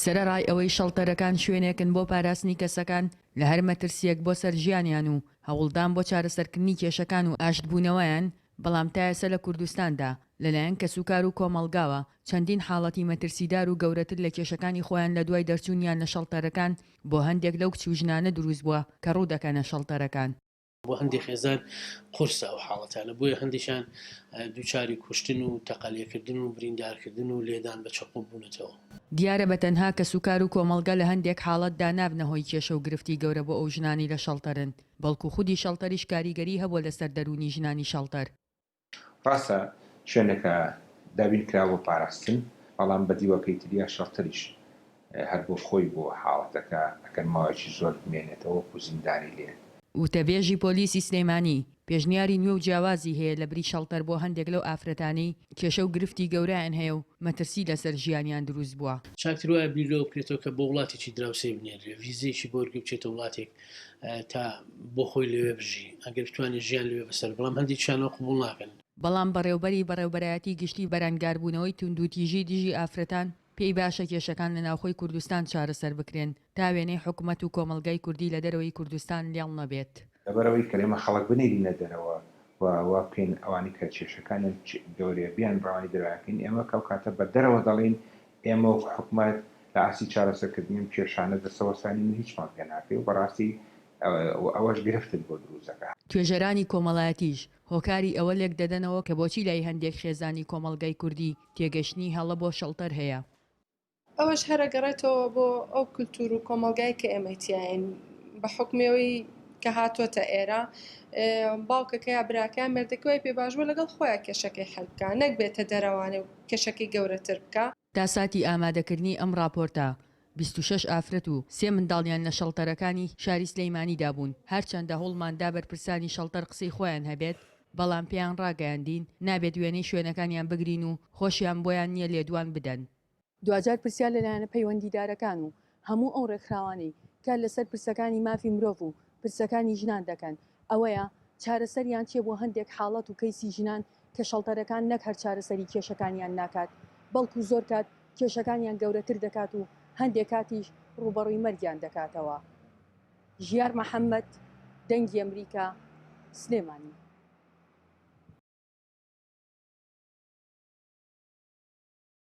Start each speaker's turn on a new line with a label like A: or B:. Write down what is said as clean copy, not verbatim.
A: سەرەڕای ئەوەی شەڵتەرەکان شوێنێکن بۆ پاراستنی کەسەکان لە هەر مەترسیەک بۆ سەرژیانیان و هەوڵدان بۆ چارەسەرکردنی کێشەکان و ئاشتبوونەوەیان، بەڵام تا ئێستا لە کوردستاندا لەلایەن کەسوکار و کۆمەڵگاوە چەندین حاڵەتی مەترسیدار و گەورەتر لە کێشەکانی خۆیان لە دوای دەرچوونیان لە شەڵتەرەکان بۆ هەندێک لەو کچ و ژنانە دروست بووە کە ڕوو دەکەنە شەڵتەرەکان.
B: بۆ هەندێک خێزان قورسە ئەو حاڵەتانە، بۆیە هەندێکیان دووچاری کوشتن و تەقەلێکردن و بریندارکردن و لێدان بە چەقۆ بوونەتەوە.
A: دیارە بەتەنها کەسوکار و کۆمەڵگە لە هەندێک حاڵەتدا نابنەهۆی کێشە و گرفتی گەورە بۆ ئەو ژنانی لە شەڵتەرن، بەڵکو خودی شەڵتەریش کاریگەری هەبووە لەسەر دەرونی ژنانی شەڵتەر.
C: ڕاستە شوێنێکە دابین کرا بۆ پاراستن، بەڵام بەدیوەکەی تریا شەڵتەریش هەر بۆ خۆی بۆ حاڵەتەکە ئەگەر ماوەیەکی زۆر بمێنێتەوە و زیندانی لێ.
A: وتەبێژی پۆلیسی سلێمانی پێشنیاری نوێ و جیاوازی هەیە لە بری شەڵتەر بۆ هەندێک لەو ئافرەتانەی کێشە و گرفتی گەورەیان هەیە و مەترسی لەسەر ژیانیان دروست بووە.
B: چاکتر وایە بیرۆ بکرێتەوە کە بۆ وڵاتێکی دراوسێ بنێرێ، ڤیزەیەکی بۆ وەرگێ بچێتە وڵاتێک تا بۆ خۆی لەوێ بژی، ئەگەر بتوانێت ژیان لەوێ بەسەر، بەڵام هەندێکیانەوە قبوڵ ناکەن.
A: بەڵام بەڕێوەبەرایەتی گشتی بەرەنگاربوونەوەی توندوتیژی دژی ئافرەتان پێی باشە کێشەکان لە ناوخۆی کوردستان چارەسەر بکرێن تا وێنەی حکوومەت و کۆمەڵگای کوردی لە دەرەوەی کوردستان لێڵ نەبێت.
C: لەبەرەوەی کەلێمە خەڵک بنێرینە دەرەوە وا بکەین ئەوانی کە کێشەکانن گەورەیە بیان ڕەوانی دەرەوەکەین، ئێمە کەو کاتە بە دەرەوە دەڵین ئێمە و حکوومەت لە ئاسی چارەسەرکردنیم کێشانە دەسەوەسانی هیچمان پێ ناکەی و بەڕاستی ئەوەش گرفتن بۆ دروستەکە.
A: توێژەرانی کۆمەڵایەتیش هۆکاری ئەوە لێک دەدەنەوە کە بۆچی لای هەندێک خێزانی کۆمەڵگای کوردی تێگەشتنی هەڵە بۆ شەڵتەر هەیە.
D: ئەوەش هەرەگەڕێتەوە بۆ ئەو کولتور و کۆمەڵگای کە ئێمەتیایین بە حکمەوەی کە هاتوۆتە ئێرە باوکەکە یا براکە مردەکەی پێ باشبوو لەگەڵ خۆیان کێشەکەی حەلبکە، نەک بێتە دەرەوانێ و کێشەکەی گەورەتر بکە.
A: تا ساتی ئامادەکردنی ئەم راپۆرتە 26 ئافرەت و 3 منداڵیان لە شەڵتەرەکانی شاری سلەیمانیدا بوون، هەرچەندە هەوڵماندا بەرپرسانی شەڵتەر قسەی خۆیان هەبێت، بەڵام پێیان ڕاگەیاندین نابێت وێنەی شوێنەکانیان بگرین و خۆشیان بۆیان نییە لێدوان بدەن. دوجار پرسیار لەلایەنە پەیوەندیدارەکان و هەموو ئەو ڕێکخراوانەی کە لەسەر پرسەکانی مافی مرۆڤ و پرسەکانی ژنان دەکەن ئەوەیە چارەسەریان چێ بۆ هەندێک حاڵەت و کەیسی ژنان کە شەڵتەرەکان نەک هەر چارەسەری کێشەکانیان ناکات، بەڵکو زۆر کات کێشەکانیان گەورەتر دەکات و هەندێک کاتیش ڕوبەڕووی مەرگیان دەکاتەوە. ژیار محەممەد، دەنگی ئەمریکا، سلێمانی.